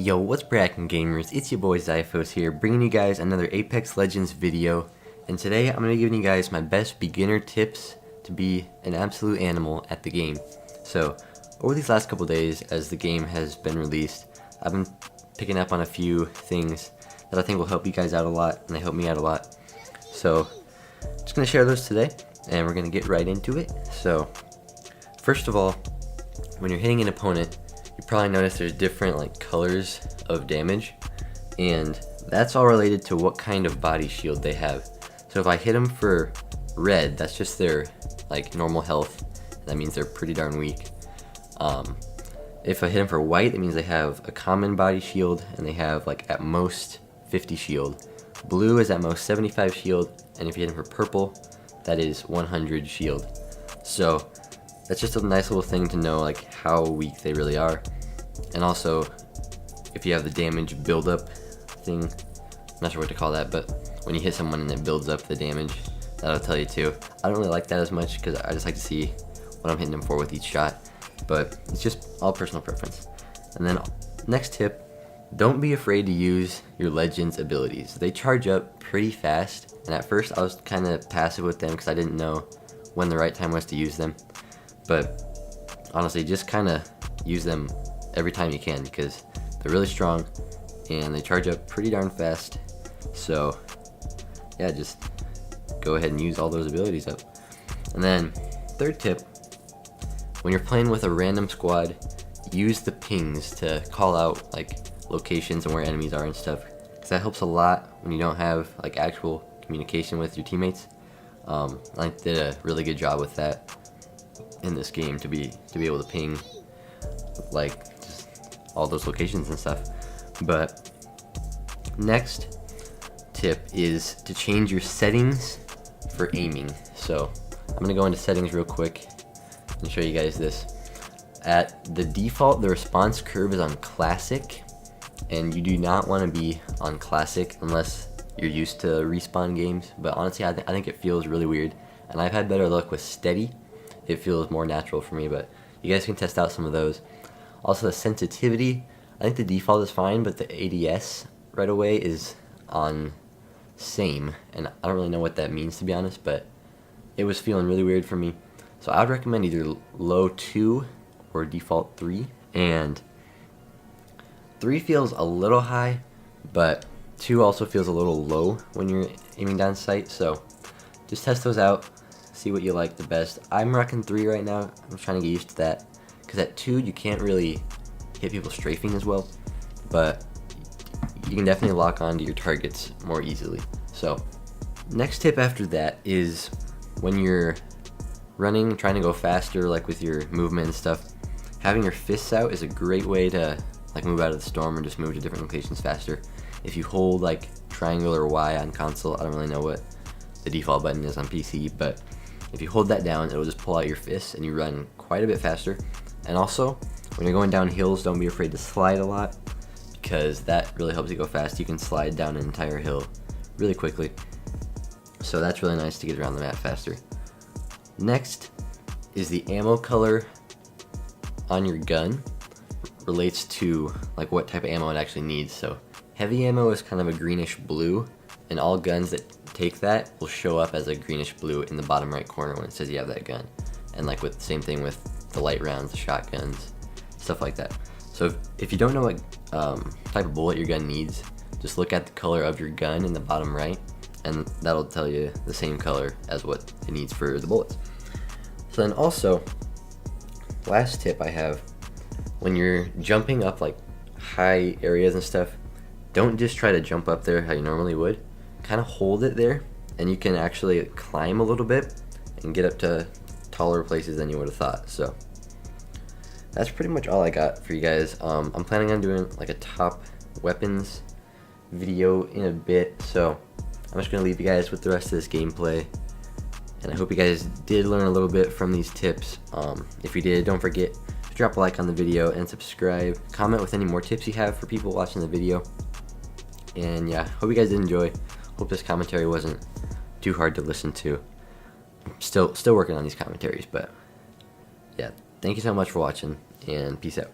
Yo, what's brackin' gamers? It's your boy Xiiphos here, bringing you guys another Apex Legends video. And today I'm going to be giving you guys my best beginner tips to be an absolute animal at the game. So, over these last couple days as the game has been released, I've been picking up on a few things that I think will help you guys out a lot, and they help me out a lot. So, just going to share those today, and we're going to get right into it. So, first of all, when you're hitting an opponent, you probably notice there's different colors of damage, and that's all related to what kind of body shield they have. So if I hit them for red, that's just their normal health. That means they're pretty darn weak. If I hit them for white, it means they have a common body shield, and they have at most 50 shield. Blue is at most 75 shield, and if you hit them for purple, that is 100 shield. So that's just a nice little thing to know how weak they really are. And also, if you have the damage build-up thing, I'm not sure what to call that, but when you hit someone and it builds up the damage, that'll tell you too. I don't really like that as much because I just like to see what I'm hitting them for with each shot, but it's just all personal preference. And then next tip, don't be afraid to use your Legends abilities. They charge up pretty fast, and at first I was kind of passive with them because I didn't know when the right time was to use them. But honestly, just kind of use them every time you can because they're really strong and they charge up pretty darn fast. So yeah, just go ahead and use all those abilities up. And then third tip, when you're playing with a random squad, use the pings to call out locations and where enemies are and stuff, because that helps a lot when you don't have actual communication with your teammates. I did a really good job with that in this game to be able to ping just all those locations and stuff. But next tip is to change your settings for aiming. So I'm gonna go into settings real quick and show you guys this. At the default, the response curve is on classic, and you do not want to be on classic unless you're used to respawn games. But honestly, I think it feels really weird, and I've had better luck with steady. It feels more natural for me, but you guys can test out some of those. Also, the sensitivity, I think the default is fine, but the ADS right away is on same, and I don't really know what that means, to be honest, but it was feeling really weird for me. So I would recommend either low 2 or default 3, and 3 feels a little high, but 2 also feels a little low when you're aiming down sight. So just test those out, see what you like the best. I'm rocking 3 right now. I'm trying to get used to that, because at 2 you can't really hit people strafing as well, but you can definitely lock onto your targets more easily. So next tip after that is when you're running, trying to go faster with your movement and stuff, having your fists out is a great way to move out of the storm or just move to different locations faster. If you hold triangle or Y on console, I don't really know what the default button is on PC, but if you hold that down, it'll just pull out your fists and you run quite a bit faster. And also, when you're going down hills, don't be afraid to slide a lot, because that really helps you go fast. You can slide down an entire hill really quickly, so that's really nice to get around the map faster. Next is the ammo color on your gun relates to what type of ammo it actually needs. So heavy ammo is kind of a greenish blue, and all guns that take that will show up as a greenish blue in the bottom right corner when it says you have that gun. And with the same thing with the light rounds, the shotguns, stuff like that. So if you don't know what type of bullet your gun needs, just look at the color of your gun in the bottom right, and that'll tell you the same color as what it needs for the bullets. So then also, last tip I have, when you're jumping up high areas and stuff, don't just try to jump up there how you normally would. Kind of hold it there, and you can actually climb a little bit and get up to taller places than you would have thought. So that's pretty much all I got for you guys. I'm planning on doing a top weapons video in a bit, so I'm just gonna leave you guys with the rest of this gameplay, and I hope you guys did learn a little bit from these tips. If you did, don't forget to drop a like on the video and subscribe. Comment with any more tips you have for people watching the video. And yeah, hope you guys did enjoy. Hope this commentary wasn't too hard to listen to. I'm still working on these commentaries, but yeah, thank you so much for watching, and peace out.